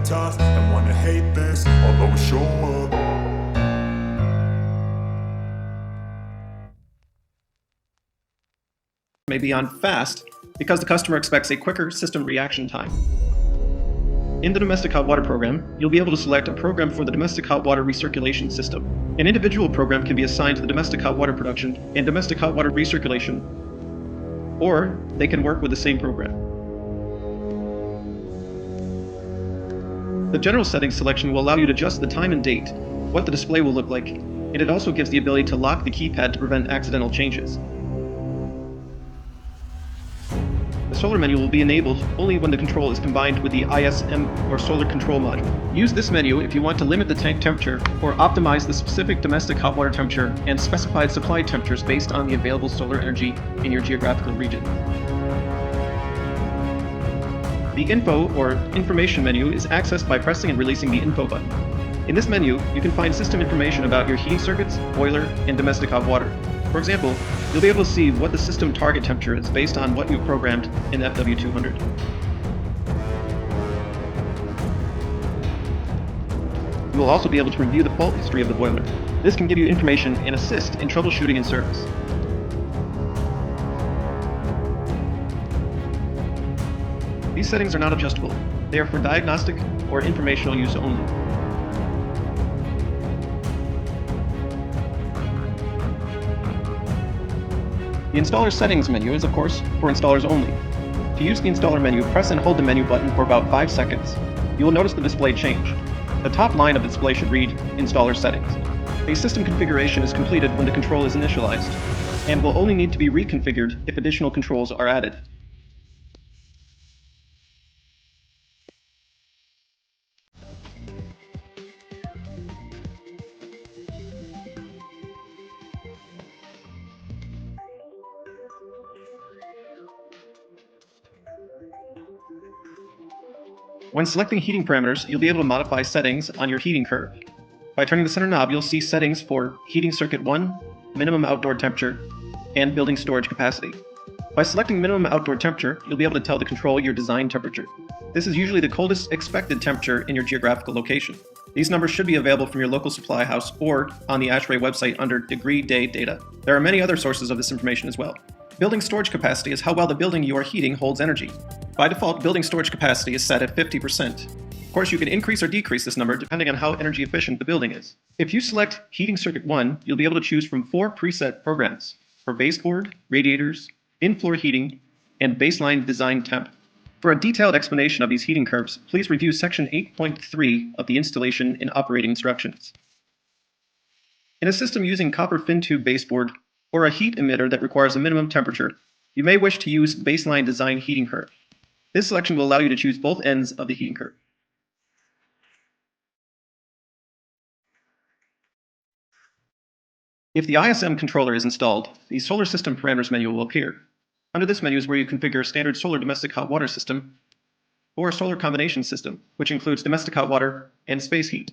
tough and wanna hate this, I'll always show up. May be on fast because the customer expects a quicker system reaction time. In the domestic hot water program, you'll be able to select a program for the domestic hot water recirculation system. An individual program can be assigned to the domestic hot water production and domestic hot water recirculation, or they can work with the same program. The general settings selection will allow you to adjust the time and date, what the display will look like, and it also gives the ability to lock the keypad to prevent accidental changes. The solar menu will be enabled only when the control is combined with the ISM or solar control module. Use this menu if you want to limit the tank temperature or optimize the specific domestic hot water temperature and specified supply temperatures based on the available solar energy in your geographical region. The Info or Information menu is accessed by pressing and releasing the Info button. In this menu, you can find system information about your heating circuits, boiler, and domestic hot water. For example, you'll be able to see what the system target temperature is based on what you've programmed in FW200. You will also be able to review the fault history of the boiler. This can give you information and assist in troubleshooting and service. These settings are not adjustable. They are for diagnostic or informational use only. The Installer Settings menu is, of course, for installers only. To use the Installer menu, press and hold the menu button for about 5 seconds. You will notice the display change. The top line of the display should read Installer Settings. A system configuration is completed when the control is initialized, and will only need to be reconfigured if additional controls are added. When selecting heating parameters, you'll be able to modify settings on your heating curve. By turning the center knob, you'll see settings for heating circuit 1, minimum outdoor temperature, and building storage capacity. By selecting minimum outdoor temperature, you'll be able to tell the control your design temperature. This is usually the coldest expected temperature in your geographical location. These numbers should be available from your local supply house or on the ASHRAE website under Degree Day Data. There are many other sources of this information as well. Building storage capacity is how well the building you are heating holds energy. By default, building storage capacity is set at 50%. Of course, you can increase or decrease this number depending on how energy efficient the building is. If you select Heating Circuit 1, you'll be able to choose from 4 preset programs for baseboard, radiators, in-floor heating, and baseline design temp. For a detailed explanation of these heating curves, please review Section 8.3 of the Installation and Operating Instructions. In a system using copper fin tube baseboard or a heat emitter that requires a minimum temperature, you may wish to use baseline design heating curve. This selection will allow you to choose both ends of the heating curve. If the ISM controller is installed, the Solar System Parameters menu will appear. Under this menu is where you configure a standard solar domestic hot water system or a solar combination system, which includes domestic hot water and space heat.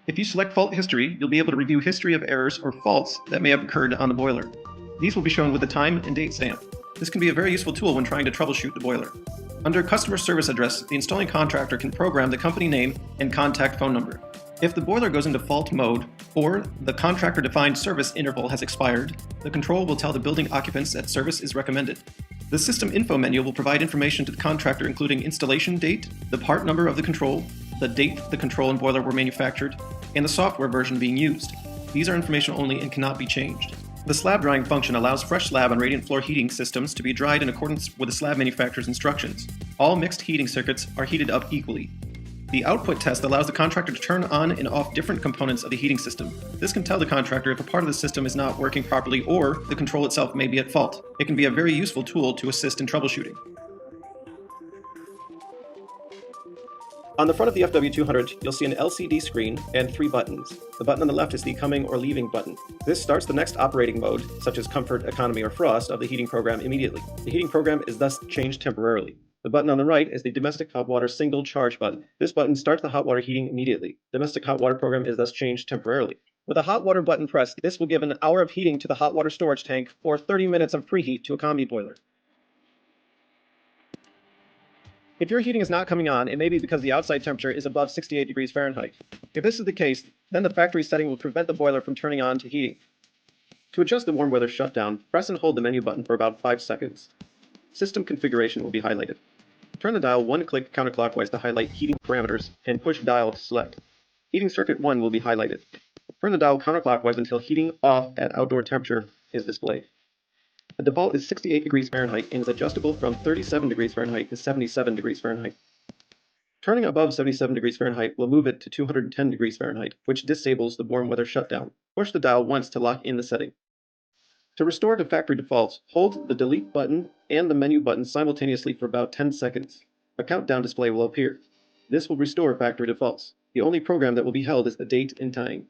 If you select Fault History, you'll be able to review history of errors or faults that may have occurred on the boiler. These will be shown with the time and date stamp. This can be a very useful tool when trying to troubleshoot the boiler. Under Customer Service Address, the installing contractor can program the company name and contact phone number. If the boiler goes into fault mode, or the contractor-defined service interval has expired, the control will tell the building occupants that service is recommended. The System Info menu will provide information to the contractor including installation date, the part number of the control, the date the control and boiler were manufactured, and the software version being used. These are information only and cannot be changed. The slab drying function allows fresh slab on radiant floor heating systems to be dried in accordance with the slab manufacturer's instructions. All mixed heating circuits are heated up equally. The output test allows the contractor to turn on and off different components of the heating system. This can tell the contractor if a part of the system is not working properly or the control itself may be at fault. It can be a very useful tool to assist in troubleshooting. On the front of the FW200, you'll see an LCD screen and 3 buttons. The button on the left is the coming or leaving button. This starts the next operating mode, such as comfort, economy, or frost, of the heating program immediately. The heating program is thus changed temporarily. The button on the right is the domestic hot water single charge button. This button starts the hot water heating immediately. Domestic hot water program is thus changed temporarily. With a hot water button pressed, this will give an hour of heating to the hot water storage tank or 30 minutes of preheat to a combi boiler. If your heating is not coming on, it may be because the outside temperature is above 68 degrees Fahrenheit. If this is the case, then the factory setting will prevent the boiler from turning on to heating. To adjust the warm weather shutdown, press and hold the menu button for about 5 seconds. System configuration will be highlighted. Turn the dial one click counterclockwise to highlight heating parameters and push dial to select. Heating circuit 1 will be highlighted. Turn the dial counterclockwise until heating off at outdoor temperature is displayed. The default is 68 degrees Fahrenheit and is adjustable from 37 degrees Fahrenheit to 77 degrees Fahrenheit. Turning above 77 degrees Fahrenheit will move it to 210 degrees Fahrenheit, which disables the warm weather shutdown. Push the dial once to lock in the setting. To restore to factory defaults, hold the delete button and the menu button simultaneously for about 10 seconds. A countdown display will appear. This will restore factory defaults. The only program that will be held is the date and time.